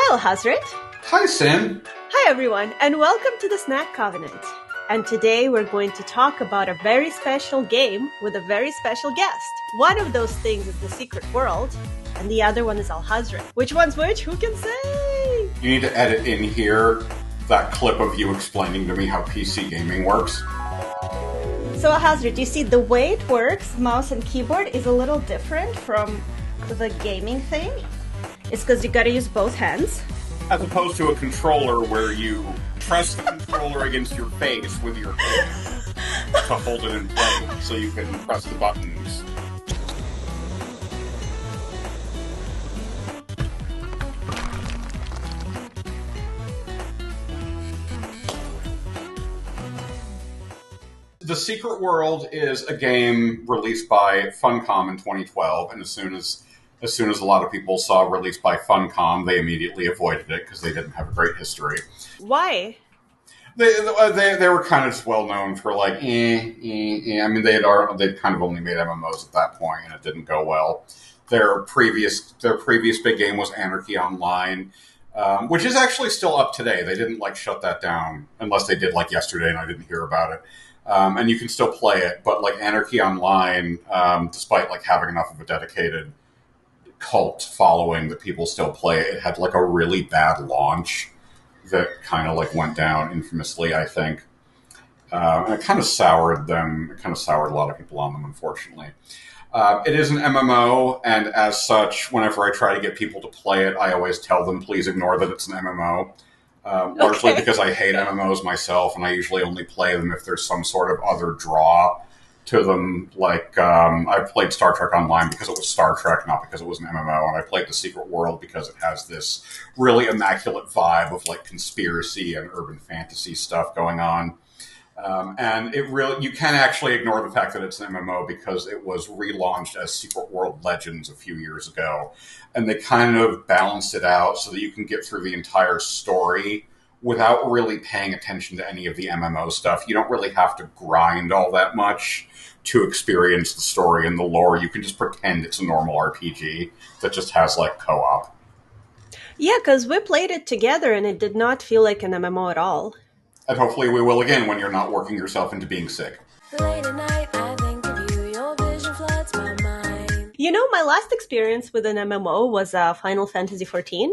Hi, Alhazred. Hi, Sin. Hi, everyone, and welcome to the Snack Covenant. And today we're going to talk about a very special game with a very special guest. One of those things is the Secret World, and the other one is Alhazred. Which one's which? Who can say? You need to edit in here that clip of you explaining to me how PC gaming works. So, Alhazred, you see, the way it works, mouse and keyboard, is a little different from the gaming thing. It's because you gotta use both hands. As opposed to a controller where you press the controller against your face with your hand to hold it in place so you can press the buttons. The Secret World is a game released by Funcom in 2012, and as soon as a lot of people saw it released by Funcom, they immediately avoided it because they didn't have a great history. Why? They were kind of just well known for like, I mean, they'd kind of only made MMOs at that point, and it didn't go well. Their previous big game was Anarchy Online, which is actually still up today. They didn't like shut that down unless they did like yesterday, and I didn't hear about it. And you can still play it, but like Anarchy Online, despite like having enough of a dedicated cult following that people still play it had like a really bad launch that kind of like went down infamously, I think. And it kind of soured them. It kind of soured a lot of people on them, unfortunately. It is an MMO, and as such, whenever I try to get people to play it, I always tell them, please ignore that it's an MMO. Largely because I hate MMOs myself, and I usually only play them if there's some sort of other draw to them. Like, I played Star Trek Online because it was Star Trek, not because it was an MMO, and I played The Secret World because it has this really immaculate vibe of like conspiracy and urban fantasy stuff going on. And you can actually ignore the fact that it's an MMO because it was relaunched as Secret World Legends a few years ago. And they kind of balanced it out so that you can get through the entire story without really paying attention to any of the MMO stuff. You don't really have to grind all that much to experience the story and the lore. You can just pretend it's a normal RPG that just has like co-op. Yeah, because we played it together and it did not feel like an MMO at all. And hopefully we will again when you're not working yourself into being sick. Late at night, I think of you, your vision floods my mind. You know, my last experience with an MMO was Final Fantasy XIV.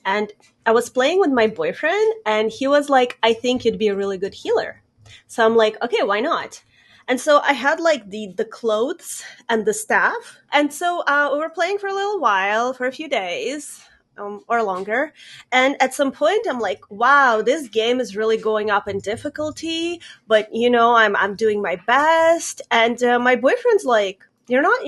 And I was playing with my boyfriend, and he was like, I think you'd be a really good healer. So I'm like, okay, why not? And so I had like the clothes and the staff. And so we were playing for a little while, for a few days. Or longer. And at some point, I'm like, wow, this game is really going up in difficulty. But, you know, I'm doing my best. And my boyfriend's like, you're not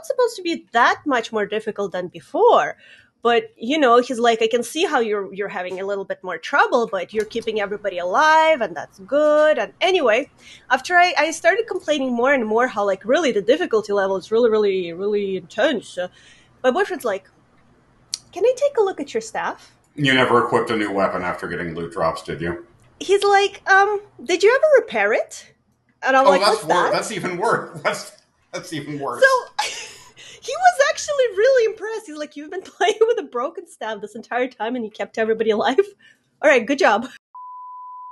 supposed to be that much more difficult than before. But, you know, he's like, I can see how you're having a little bit more trouble, but you're keeping everybody alive, and that's good. And anyway, after I started complaining more and more how, like, really the difficulty level is really, really, really intense, my boyfriend's like, can I take a look at your staff? You never equipped a new weapon after getting loot drops, did you? He's like, did you ever repair it? And I'm like, what's that? That's even worse. That's even worse. So he was actually really impressed. He's like, you've been playing with a broken staff this entire time and you kept everybody alive? All right, good job.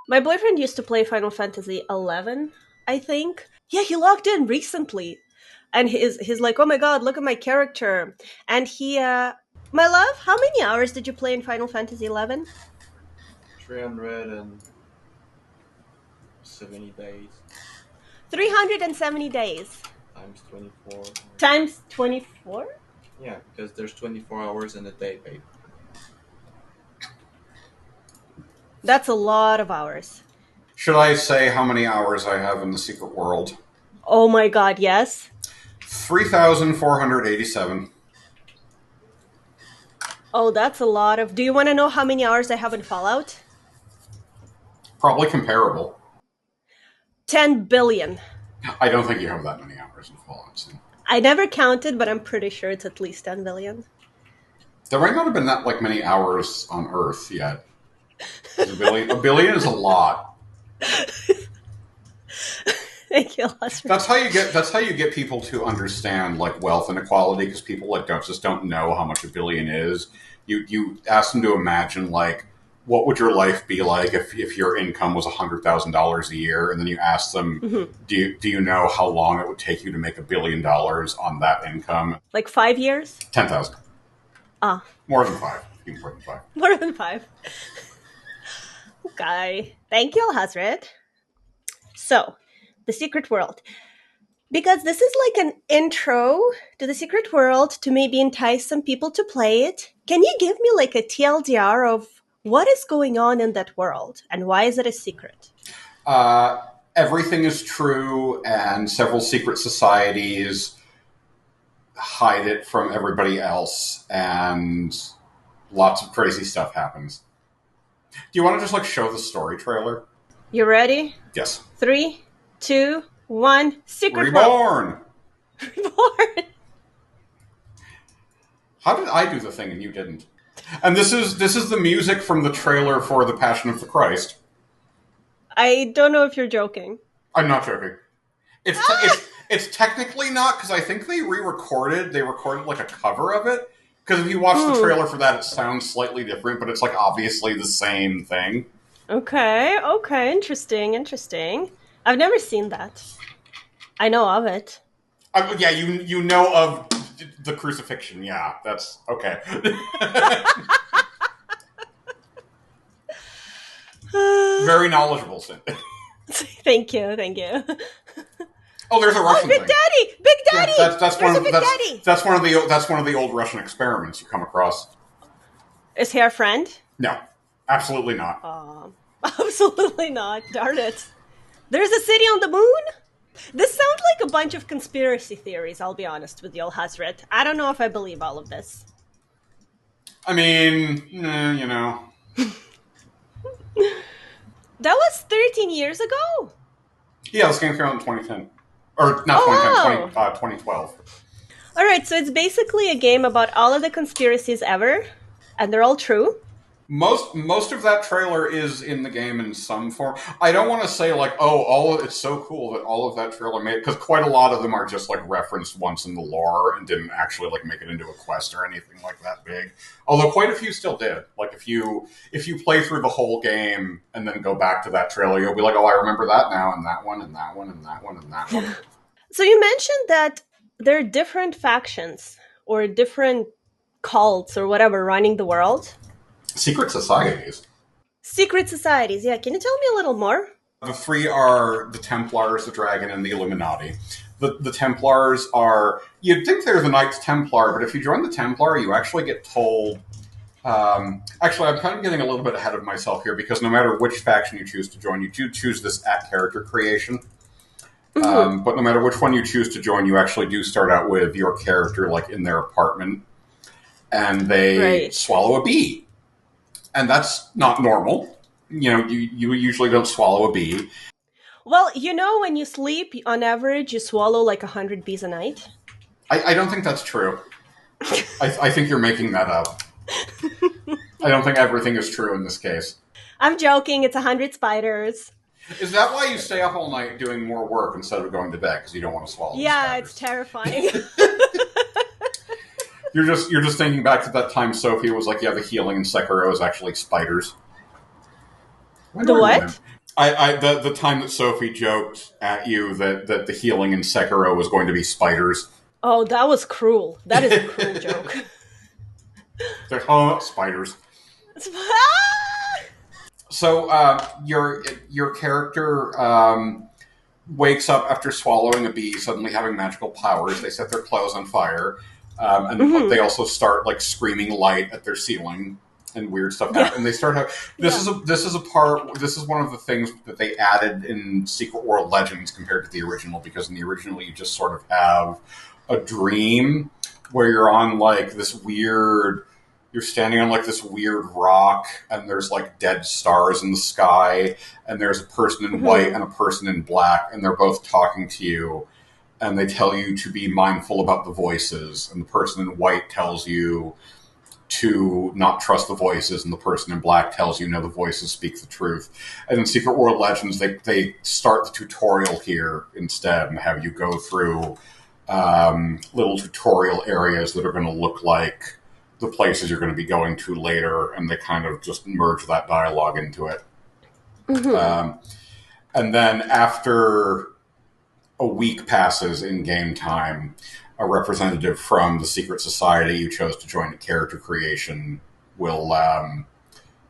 My boyfriend used to play Final Fantasy 11, I think. Yeah, he logged in recently. And he's like, oh my god, look at my character. And he... my love, how many hours did you play in Final Fantasy XI? 370 days. 370 days. Times 24. Times 24? Yeah, because there's 24 hours in a day, babe. That's a lot of hours. Should I say how many hours I have in the Secret World? Oh my god, yes. 3,487. Oh, that's a lot of... Do you want to know how many hours I have in Fallout? Probably comparable. 10 billion. I don't think you have that many hours in Fallout. So. I never counted, but I'm pretty sure it's at least 10 billion. There might not have been that like many hours on Earth yet. A billion is a lot. Thank you, Alhazred. That's how you get people to understand like wealth inequality, because people like don't know how much a billion is. You ask them to imagine like what would your life be like if your income was $100,000 a year, and then you ask them, Mhm. do you know how long it would take you to make $1 billion on that income? Like 5 years? 10,000. Ah, More than five. Even more than five. more than 5. Okay. Thank you, Alhazred. So, the secret world. Because this is like an intro to the secret world to maybe entice some people to play it, can you give me like a TLDR of what is going on in that world and why is it a secret? Everything is true, and several secret societies hide it from everybody else, and lots of crazy stuff happens. Do you want to just like show the story trailer? You ready? Yes. 3, 2, 1. Secret world. Reborn. Reborn. How did I do the thing and you didn't? And this is the music from the trailer for The Passion of the Christ. I don't know if you're joking. I'm not joking. It's technically not, because I think they re-recorded. They recorded like a cover of it. Because if you watch the trailer for that, it sounds slightly different, but it's like obviously the same thing. Okay, interesting. I've never seen that. I know of it. Yeah, you know of the crucifixion. Yeah, that's okay. Very knowledgeable, Cindy. Thank you. Oh, there's a Russian Big thing. Daddy! Big Daddy! Yeah, that's There's a Big Daddy! that's one of the old Russian experiments you come across. Is he our friend? No, absolutely not. Absolutely not. Darn it. There's a city on the moon? This sounds like a bunch of conspiracy theories, I'll be honest with you, Alhazred. I don't know if I believe all of this. I mean, you know. That was 13 years ago? Yeah, this game came out in 2010. Or not 2010, 2012. Alright, so it's basically a game about all of the conspiracies ever, and they're all true. Most of that trailer is in the game in some form. I don't want to say like, it's so cool that all of that trailer made, because quite a lot of them are just like referenced once in the lore and didn't actually like make it into a quest or anything like that big. Although quite a few still did. Like if you play through the whole game and then go back to that trailer, you'll be like, oh, I remember that now, and that one, and that one, and that one, and that one. So you mentioned that there are different factions or different cults or whatever running the world. Secret societies. Secret societies, yeah. Can you tell me a little more? The three are the Templars, the Dragon, and the Illuminati. The Templars are... You'd think they're the Knights Templar, but if you join the Templar, you actually get told... actually, I'm kind of getting a little bit ahead of myself here, because no matter which faction you choose to join, you do choose this at character creation. Mm-hmm. But no matter which one you choose to join, you actually do start out with your character like in their apartment, and they swallow a bee. And that's not normal. You know, you usually don't swallow a bee. Well, you know, when you sleep, on average, you swallow like 100 bees a night. I don't think that's true. I think you're making that up. I don't think everything is true in this case. I'm joking. It's 100 spiders. Is that why you stay up all night doing more work instead of going to bed? Because you don't want to swallow Yeah, it's terrifying. You're just thinking back to that time Sophie was like, yeah, the healing in Sekiro is actually spiders. The what? The time that Sophie joked at you that the healing in Sekiro was going to be spiders. Oh, that was cruel. That is a cruel joke. They're spiders. So your character wakes up after swallowing a bee, suddenly having magical powers. They set their clothes on fire. And they also start like screaming light at their ceiling, and weird stuff happens. And they start having this is one of the things that they added in Secret World Legends compared to the original, because in the original you just sort of have a dream where you're on like this weird, you're standing on like this weird rock, and there's like dead stars in the sky, and there's a person in white and a person in black, and they're both talking to you. And they tell you to be mindful about the voices. And the person in white tells you to not trust the voices, and the person in black tells you, no, the voices speak the truth. And in Secret World Legends, they start the tutorial here instead and have you go through little tutorial areas that are going to look like the places you're going to be going to later, and they kind of just merge that dialogue into it. And then after a week passes in game time, a representative from the secret society you chose to join at character creation will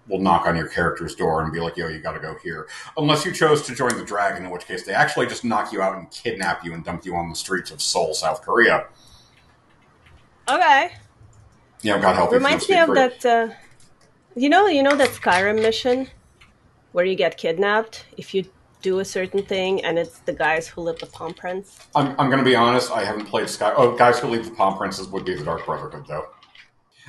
knock on your character's door and be like, yo, you gotta go here. Unless you chose to join the Dragon, in which case they actually just knock you out and kidnap you and dump you on the streets of Seoul, South Korea. Okay. Yeah, God help you. Reminds me of that, you know that Skyrim mission where you get kidnapped if you do a certain thing, and it's the guys who leave the palm prints? I'm going to be honest, I haven't played guys who leave the palm princes would be the Dark Brotherhood, though.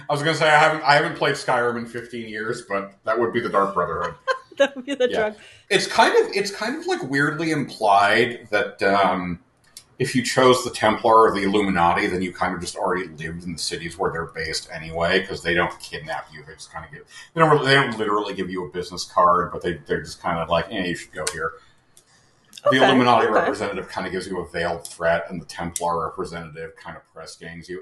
I was going to say I haven't played Skyrim in 15 years, but that would be the Dark Brotherhood. That would be the drug. It's kind of like weirdly implied that if you chose the Templar or the Illuminati, then you kind of just already lived in the cities where they're based anyway, because they don't kidnap you. They just kind of they don't literally give you a business card, but they're just kind of like, you should go here. The Illuminati representative kind of gives you a veiled threat, and the Templar representative kind of press gangs you.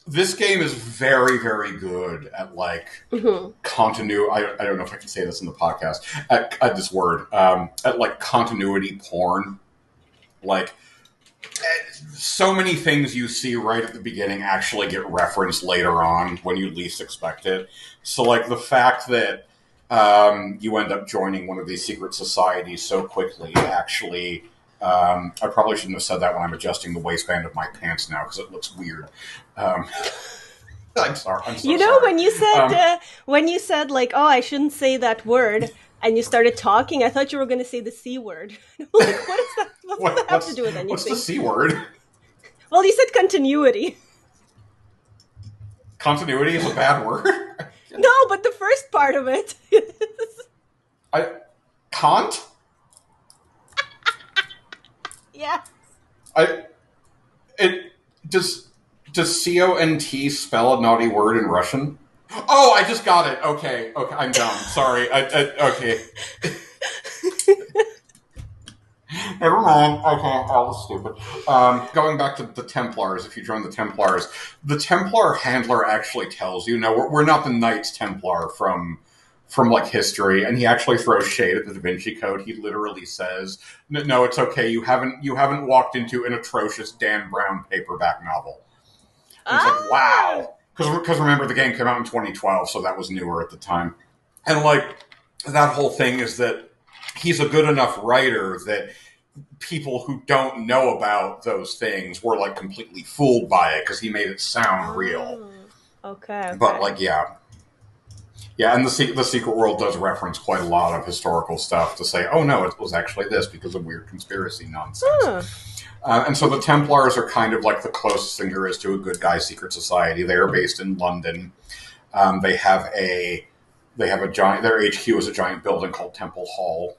This game is very, very good at like continuity. I don't know if I can say this in the podcast. At this word, at like continuity porn. Like, so many things you see right at the beginning actually get referenced later on when you least expect it. So, like, the fact that you end up joining one of these secret societies so quickly, actually, I probably shouldn't have said that when I'm adjusting the waistband of my pants now, because it looks weird. I'm sorry. I'm so You know, sorry. when you said, like, oh, I shouldn't say that word, and you started talking, I thought you were going to say the C word. Like, what is that? What does that have to do with anything? What's the C word? Well, you said continuity. Continuity is a bad word? No, but the first part of it. Kant? Yeah. Does C-O-N-T spell a naughty word in Russian? Oh, I just got it. Okay, I'm dumb. Sorry. Okay. Never mind. Okay, I was stupid. Going back to the Templars, if you join the Templar handler actually tells you, no, we're not the Knights Templar from like history, and he actually throws shade at the Da Vinci Code. He literally says, no, it's okay. You haven't walked into an atrocious Dan Brown paperback novel. And it's like, wow. Because remember, the game came out in 2012, so that was newer at the time. And, like, that whole thing is that he's a good enough writer that people who don't know about those things were, like, completely fooled by it, because he made it sound real. Okay. But, like, yeah. Yeah, and the Secret World does reference quite a lot of historical stuff to say, oh, no, it was actually this because of weird conspiracy nonsense. And so the Templars are kind of like the closest thing there is to a good guy secret society. They are based in London. They have a giant. Their HQ is a giant building called Temple Hall.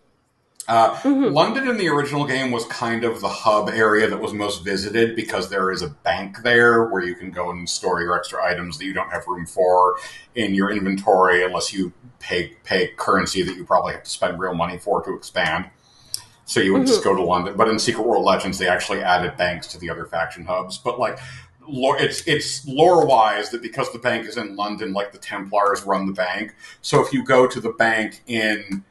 London in the original game was kind of the hub area that was most visited because there is a bank there where you can go and store your extra items that you don't have room for in your inventory unless you pay currency that you probably have to spend real money for to expand. So you would just go to London. But in Secret World Legends, they actually added banks to the other faction hubs. But, like, it's lore-wise that because the bank is in London, like, the Templars run the bank. So if you go to the bank in...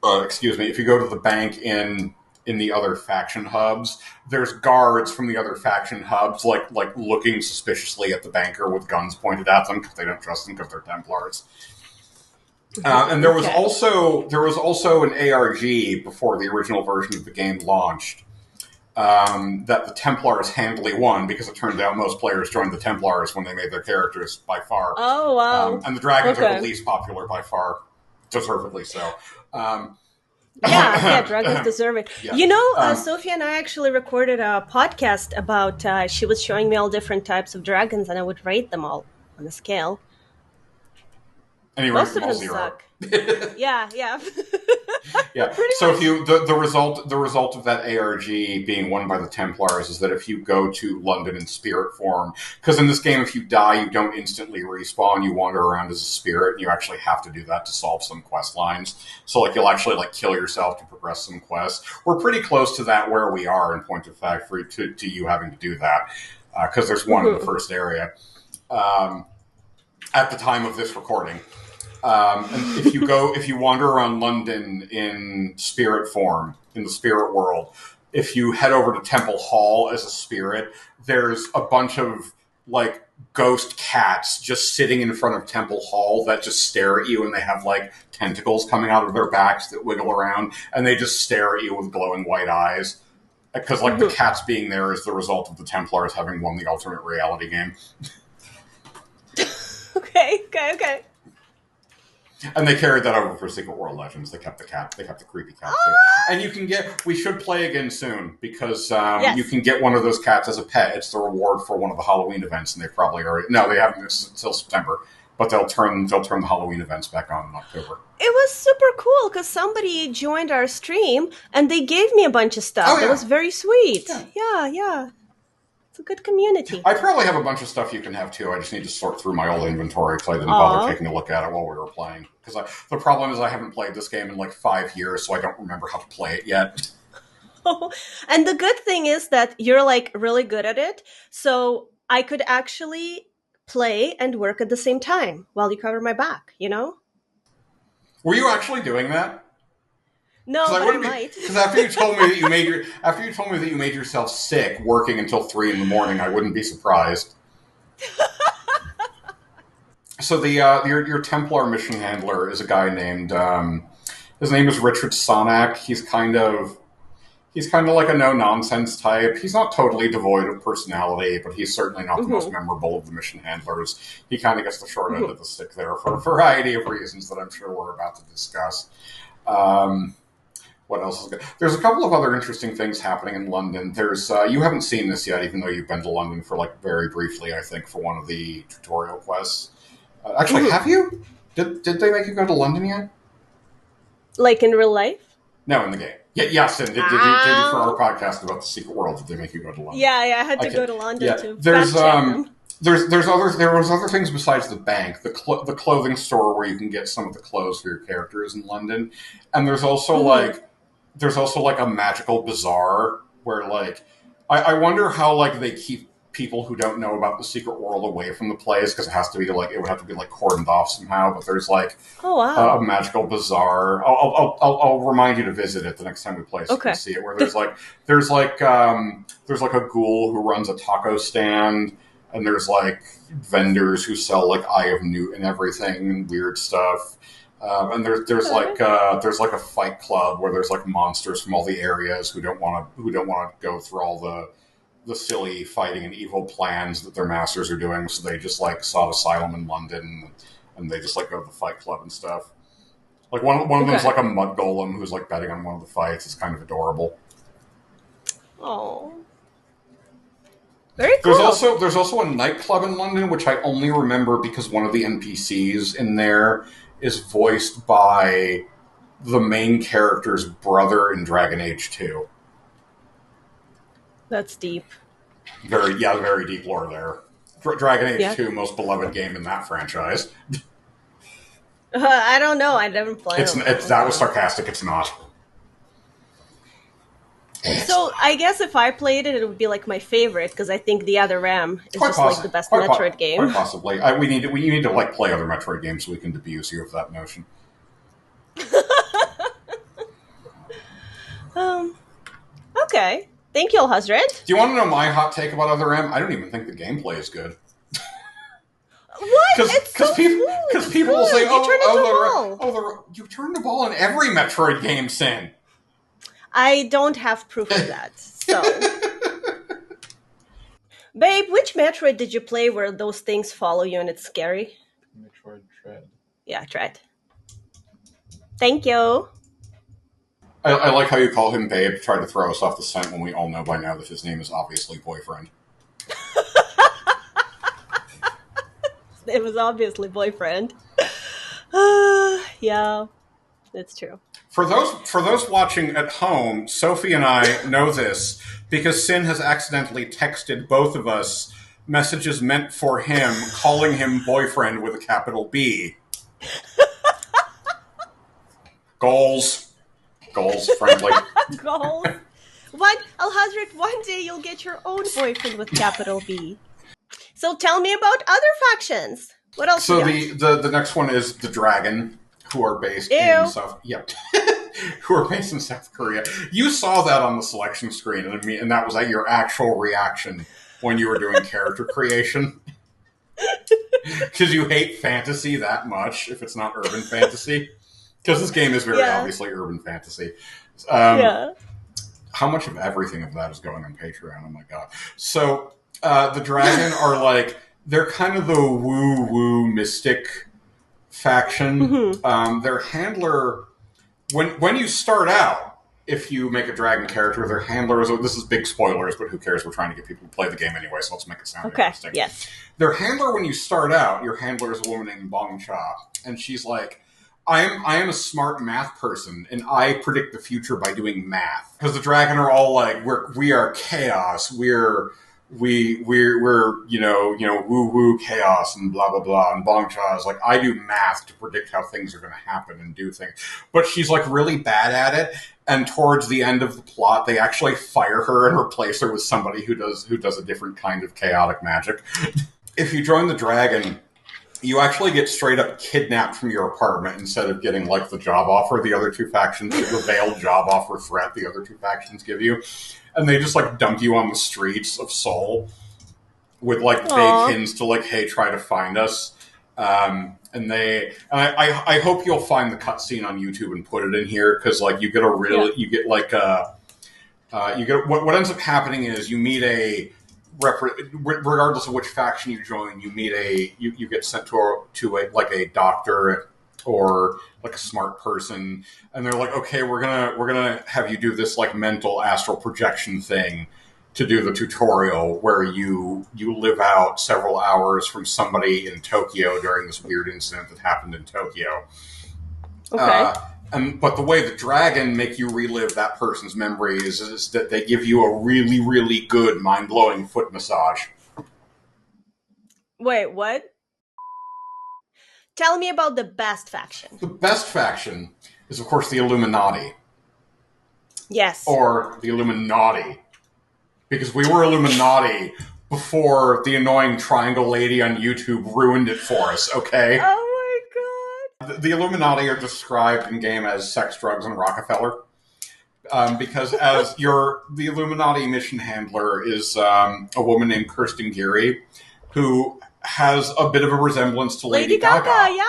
if you go to the bank in the other faction hubs, there's guards from the other faction hubs, like looking suspiciously at the banker with guns pointed at them because they don't trust them because they're Templars. And there was also an ARG before the original version of the game launched that the Templars handily won because it turned out most players joined the Templars when they made their characters by far. Oh, wow. And the Dragons are the least popular by far, deservedly so. Yeah, dragons deserve it. Yeah. You know, Sophie and I actually recorded a podcast about, she was showing me all different types of dragons, and I would rate them all on a scale. And he Most ranked of them all them 0. suck. Yeah, yeah. Yeah. Pretty So much. if you the result of that ARG being won by the Templars is that if you go to London in spirit form, because in this game if you die you don't instantly respawn, you wander around as a spirit, and you actually have to do that to solve some quest lines. So like you'll actually like kill yourself to progress some quests. We're pretty close to that where we are in point of fact to you having to do that because there's one in the first area at the time of this recording. And if you wander around London in spirit form, in the spirit world, if you head over to Temple Hall as a spirit, there's a bunch of like ghost cats just sitting in front of Temple Hall that just stare at you, and they have like tentacles coming out of their backs that wiggle around, and they just stare at you with glowing white eyes. Because like the cats being there is the result of the Templars having won the alternate reality game. Okay. And they carried that over for Secret World Legends. They kept the cat. They kept the creepy cat too. And you can get. We should play again soon because Yes. you can get one of those cats as a pet. It's the reward for one of the Halloween events, and they probably already. No, they haven't until September, but they'll turn the Halloween events back on in October. It was super cool because somebody joined our stream and they gave me a bunch of stuff. Oh, yeah. It was very sweet. Yeah. Yeah. It's a good community. I probably have a bunch of stuff you can have too. I just need to sort through my old inventory because I didn't bother taking a look at it while we were playing. Because the problem is I haven't played this game in like 5 years, so I don't remember how to play it yet. And the good thing is that you're like really good at it. So I could actually play and work at the same time while you cover my back, you know? Were you actually doing that? No, but I might. Because after you told me that you made yourself sick working until 3 a.m, I wouldn't be surprised. So the your Templar mission handler is a guy named his name is Richard Sonak. He's kind of like a no nonsense type. He's not totally devoid of personality, but he's certainly not the most memorable of the mission handlers. He kind of gets the short end of the stick there for a variety of reasons that I'm sure we're about to discuss. What else is good? There's a couple of other interesting things happening in London. There's you haven't seen this yet, even though you've been to London for like very briefly, I think, for one of the tutorial quests. Actually, have you? Did they make you go to London yet? Like in real life? No, in the game. Yeah, yes, and did you for our podcast about the Secret World? Did they make you go to London? Yeah, I had to go to London to There's there was other things besides the bank, the clothing store where you can get some of the clothes for your characters in London, and there's also like a magical bazaar where like I wonder how like they keep people who don't know about the secret world away from the place because it would have to be like cordoned off somehow. But there's like a magical bazaar. I'll remind you to visit it the next time we play so you can see it. Where there's like a ghoul who runs a taco stand. And there's like vendors who sell like Eye of Newt and everything and weird stuff. And there's like a fight club where there's like monsters from all the areas who don't want to go through all the silly fighting and evil plans that their masters are doing. So they just like sought asylum in London and they just like go to the fight club and stuff. Like one of them's like a mud golem who's like betting on one of the fights. It's kind of adorable. Oh. Very cool. There's also a nightclub in London, which I only remember because one of the NPCs in there is voiced by the main character's brother in Dragon Age 2. That's deep. Very deep lore there. Dragon Age 2, most beloved game in that franchise. I don't know. I never played it. That was sarcastic. It's not. So I guess if I played it, it would be like my favorite because I think the other Ram is like the best Metroid game. Quite possibly. We need to like play other Metroid games so we can abuse you of that notion. Okay. Thank you, Alhazred. Do you want to know my hot take about other M? I don't even think the gameplay is good. What? Because people will say, you you turn the ball in every Metroid game, Sin. I don't have proof of that. So, babe, which Metroid did you play where those things follow you and it's scary? Metroid Dread. Yeah, Dread. Thank you. I like how you call him babe to try to throw us off the scent when we all know by now that his name is obviously boyfriend. It was obviously boyfriend. Yeah, that's true. For those watching at home, Sophie and I know this because Sin has accidentally texted both of us messages meant for him, calling him boyfriend with a capital B. Goals. Goals, frankly. Goals. Alhazred, one day you'll get your own boyfriend with capital B. So tell me about other factions. What else So you got? the next one is the Dragon, who are based in Ew. South. Yep. Who are based in South Korea. You saw that on the selection screen, and that was like your actual reaction when you were doing character creation. Because you hate fantasy that much if it's not urban fantasy. Because this game is very Yeah. obviously urban fantasy. Yeah. How much of everything of that is going on Patreon? Oh my god. So, the Dragon are like, they're kind of the woo-woo mystic faction. Mm-hmm. Their handler, when you start out, if you make a Dragon character, their handler is, this is big spoilers, but who cares? We're trying to get people to play the game anyway, so let's make it sound Okay. interesting. Yes. Their handler, when you start out, your handler is a woman named Bong Cha, and she's like, I am a smart math person, and I predict the future by doing math. Because the Dragon are all like, we are chaos, we're woo woo chaos and blah blah blah. And Bong Cha is like, I do math to predict how things are going to happen and do things, but she's like really bad at it. And towards the end of the plot, they actually fire her and replace her with somebody who does a different kind of chaotic magic. If you join the Dragon, you actually get straight up kidnapped from your apartment instead of getting like the job offer the other two factions, the veiled job offer threat the other two factions give you. And they just like dump you on the streets of Seoul with like Aww. vague hints to like, hey, try to find us. I hope you'll find the cutscene on YouTube and put it in here, because like you get what ends up happening is you meet regardless of which faction you join, you get sent to a doctor or like a smart person, and they're like, okay, we're gonna have you do this like mental astral projection thing to do the tutorial where you live out several hours from somebody in Tokyo during this weird incident that happened in Tokyo. Okay. But the way the Dragon make you relive that person's memories is that they give you a really, really good, mind-blowing foot massage. Wait, what? Tell me about the best faction. The best faction is, of course, the Illuminati. Yes. Or the Illuminati. Because we were Illuminati before the annoying triangle lady on YouTube ruined it for us, okay? Oh my god. The Illuminati are described in-game as sex, drugs, and Rockefeller. Because the Illuminati mission handler is a woman named Kirsten Geary, who has a bit of a resemblance to Lady Gaga. Yeah.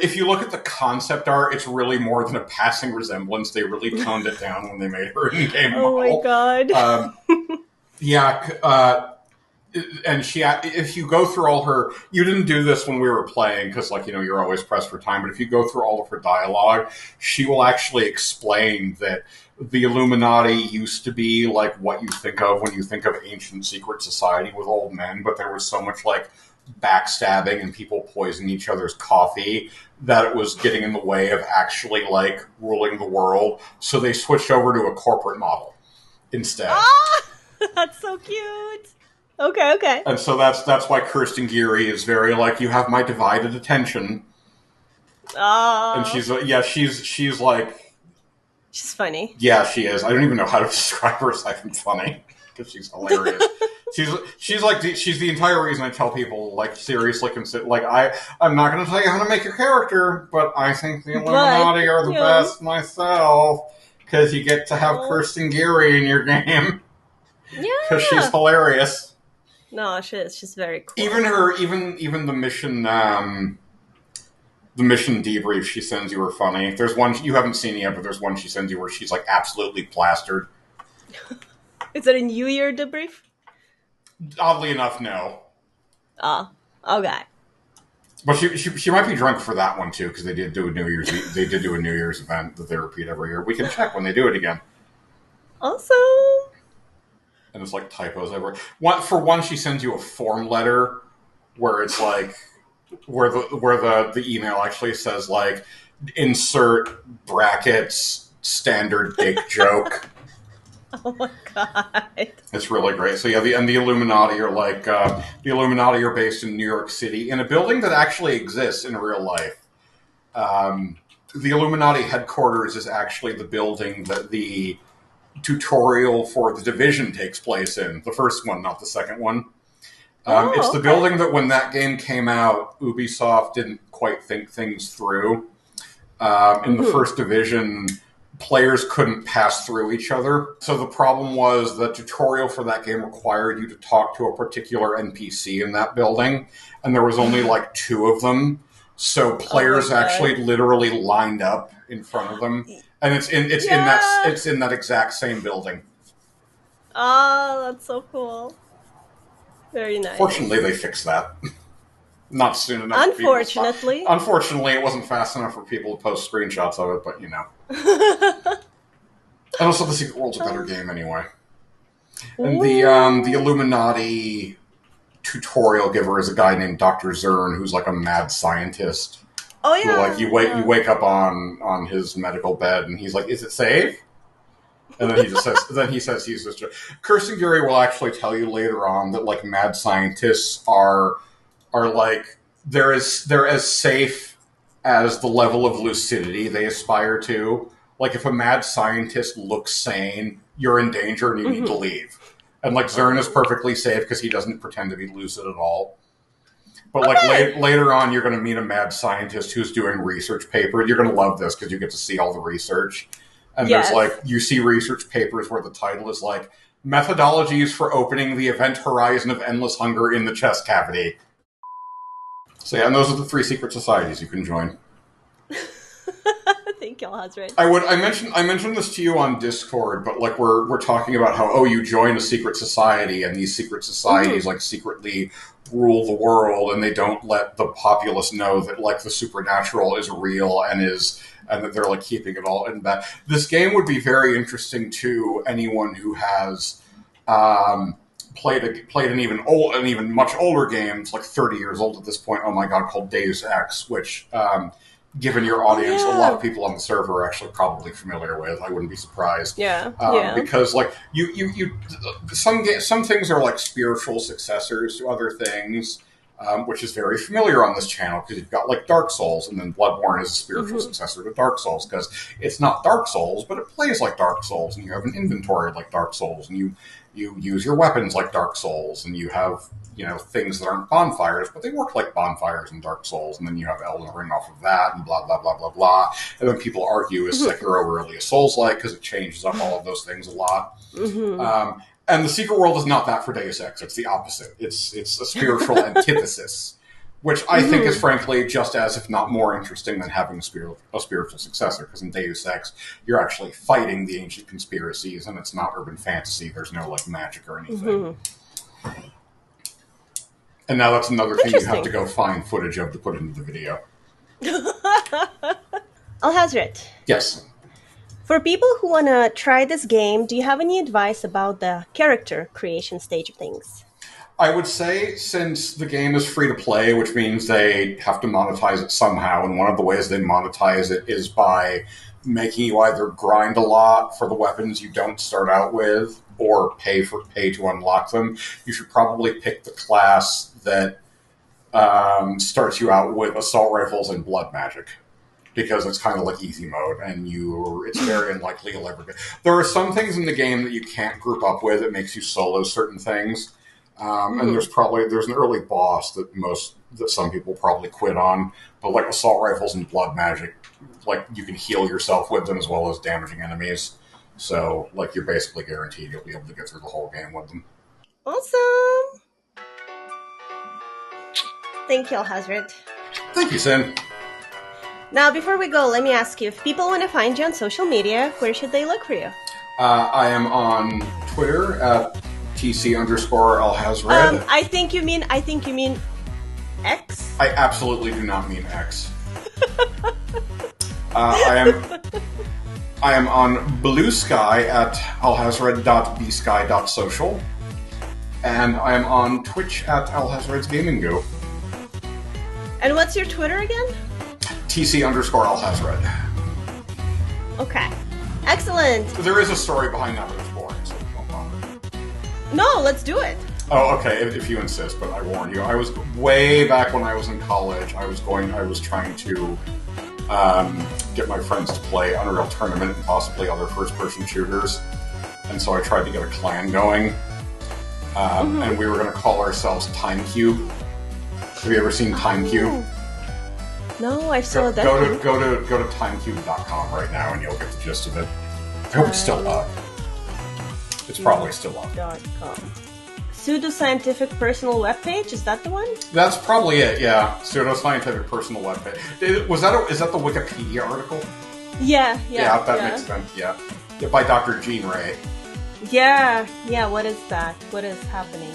If you look at the concept art, it's really more than a passing resemblance. They really toned it down when they made her in-game model. Oh my god. Yeah, and if you go through all her, you didn't do this when we were playing because, like, you're always pressed for time. But if you go through all of her dialogue, she will actually explain that the Illuminati used to be like what you think of when you think of ancient secret society with old men, but there was so much like backstabbing and people poisoning each other's coffee that it was getting in the way of actually like ruling the world. So they switched over to a corporate model instead. Ah, that's so cute. Okay. And so that's why Kirsten Geary is very like, you have my divided attention. And she's like, she's funny. Yeah, she is. I don't even know how to describe her aside from funny, because she's hilarious. she's the entire reason I tell people, like, seriously consider, like, I'm not going to tell you how to make your character, but I think the Illuminati are the best myself, because you get to have Kirsten Geary in your game. Yeah, because she's hilarious. No, she's very cool. Even the mission. The mission debrief she sends you are funny. There's one you haven't seen yet, but there's one she sends you where she's like absolutely plastered. Is it a New Year debrief? Oddly enough, no. Oh, okay. But she might be drunk for that one too, because they did do a New Year's event that they repeat every year. We can check when they do it again. Awesome. And it's like typos everywhere. For one, she sends you a form letter where it's like the email actually says like insert brackets standard dick joke. Oh my god. It's really great. So yeah, the Illuminati are like the Illuminati are based in New York City in a building that actually exists in real life. The Illuminati headquarters is actually the building that the tutorial for The Division takes place in. The first one, not the second one. It's the building that when that game came out, Ubisoft didn't quite think things through. In the first Division, players couldn't pass through each other. So the problem was the tutorial for that game required you to talk to a particular NPC in that building, and there was only like 2 of them. So players actually literally lined up in front of them, and it's in that exact same building. Oh, that's so cool. Very nice. Fortunately, they fixed that. Not soon enough. Unfortunately. Unfortunately, it wasn't fast enough for people to post screenshots of it, but you know. And also, the Secret World's a better game anyway. And the Illuminati tutorial giver is a guy named Dr. Zern, who's like a mad scientist. Oh yeah. Who, like you wake up on his medical bed, and he's like, "Is it safe?" And then he says he's just. Kirsten Gary will actually tell you later on that like mad scientists are like they're as safe as the level of lucidity they aspire to. Like if a mad scientist looks sane, you're in danger and you need to leave. And like Zern is perfectly safe because he doesn't pretend to be lucid at all. But like later on, you're going to meet a mad scientist who's doing research paper. You're going to love this because you get to see all the research. And there's like, you see research papers where the title is like, methodologies for opening the event horizon of endless hunger in the chest cavity. So yeah, and those are the 3 secret societies you can join. Thank you, Alhazred. I mentioned this to you on Discord, but like we're talking about how you join a secret society, and these secret societies like secretly rule the world, and they don't let the populace know that like the supernatural is real and that they're like keeping it all in that. This game would be very interesting to anyone who has played an even much older game. It's like 30 years old at this point. Oh my god, called Deus Ex, which. Given your audience, a lot of people on the server are actually probably familiar with. I wouldn't be surprised. Because like some things are like spiritual successors to other things, which is very familiar on this channel because you've got like Dark Souls, and then Bloodborne is a spiritual successor to Dark Souls because it's not Dark Souls, but it plays like Dark Souls, and you have an inventory like Dark Souls, and you use your weapons like Dark Souls, and you have things that aren't bonfires, but they work like bonfires in Dark Souls, and then you have Elden Ring off of that, and blah, blah, blah, blah, blah. And then people argue, is Sekiro really a Souls-like, because it changes up all of those things a lot. And the Secret World is not that for Deus Ex. It's the opposite. It's a spiritual antithesis, which I think is frankly just as, if not more interesting than having a spiritual successor, because in Deus Ex, you're actually fighting the ancient conspiracies, and it's not urban fantasy. There's no like magic or anything. And now that's another thing you have to go find footage of to put into the video. Alhazred. Yes. For people who want to try this game, do you have any advice about the character creation stage of things? I would say, since the game is free to play, which means they have to monetize it somehow, and one of the ways they monetize it is by making you either grind a lot for the weapons you don't start out with, or pay to unlock them, you should probably pick the class that starts you out with assault rifles and blood magic. Because it's kind of like easy mode, and it's very unlikely you'll ever get. There are some things in the game that you can't group up with. It makes you solo certain things, and there's an early boss that some people probably quit on. But like assault rifles and blood magic, like you can heal yourself with them as well as damaging enemies. So like you're basically guaranteed you'll be able to get through the whole game with them. Awesome. Thank you, Alhazred. Thank you, Sin. Now, before we go, let me ask you, if people want to find you on social media, where should they look for you? I am on Twitter at TC_Alhazred. I think you mean X? I absolutely do not mean X. I am on Blue Sky at alhazred.bsky.social. And I am on Twitch at Alhazred's Gaming Go. And what's your Twitter again? TC_Alhazred. Okay. Excellent. There is a story behind that, but it's boring, so don't bother. No, let's do it. Oh, okay, if you insist, but I warn you. I was way back when I was in college. I was trying to get my friends to play Unreal Tournament and possibly other first-person shooters, and so I tried to get a clan going. And we were going to call ourselves Time Cube. Have you ever seen Time Cube? No, I saw that. Go to timecube.com right now, and you'll get the gist of it. I hope it's still up. It's probably still up. .com. Pseudoscientific personal webpage, is that the one? That's probably it. Yeah, pseudoscientific personal webpage. Is that the Wikipedia article? Yeah. That makes sense. Yeah, by Dr. Jean Ray. Yeah. What is that? What is happening?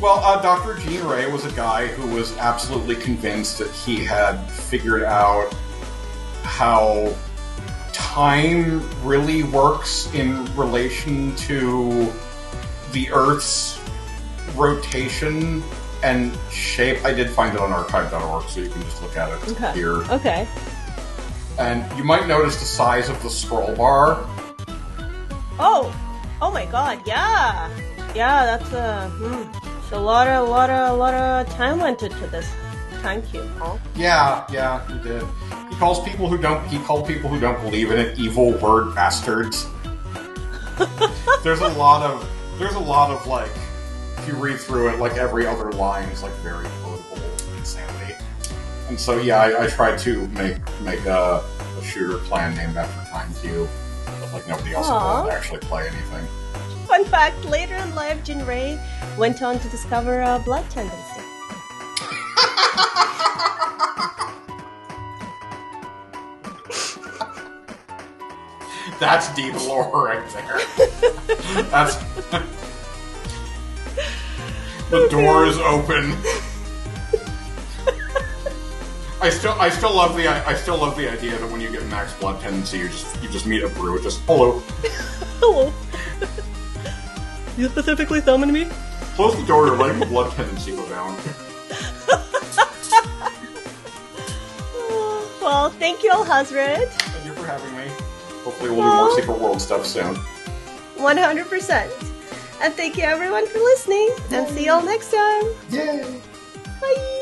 Well, Dr. Jean Ray was a guy who was absolutely convinced that he had figured out how time really works in relation to the Earth's rotation and shape. I did find it on archive.org, so you can just look at it here. Okay. And you might notice the size of the scroll bar. Oh my God! Yeah. That's a lot of time went into this Time Cube, huh? Yeah, he did. He called people who don't believe in it evil word bastards. There's a lot of like, if you read through it, like every other line is like very quotable insanity. And so yeah, I tried to make a shooter clan named after Time Cube, but like nobody else wanted to actually play anything. Fun fact, later in life, Jin Ray went on to discover a blood tendency. That's deep lore right there. That's... The door is open. I still love the idea that when you get max blood tendency, you just meet a brew. Just hello. Hello. You specifically summoned me? Close the door to let the blood tendency go down. Well, thank you, Alhazred. Thank you for having me. Hopefully we'll do more Secret World stuff soon. 100%. And thank you everyone for listening. And see y'all next time. Yay! Bye!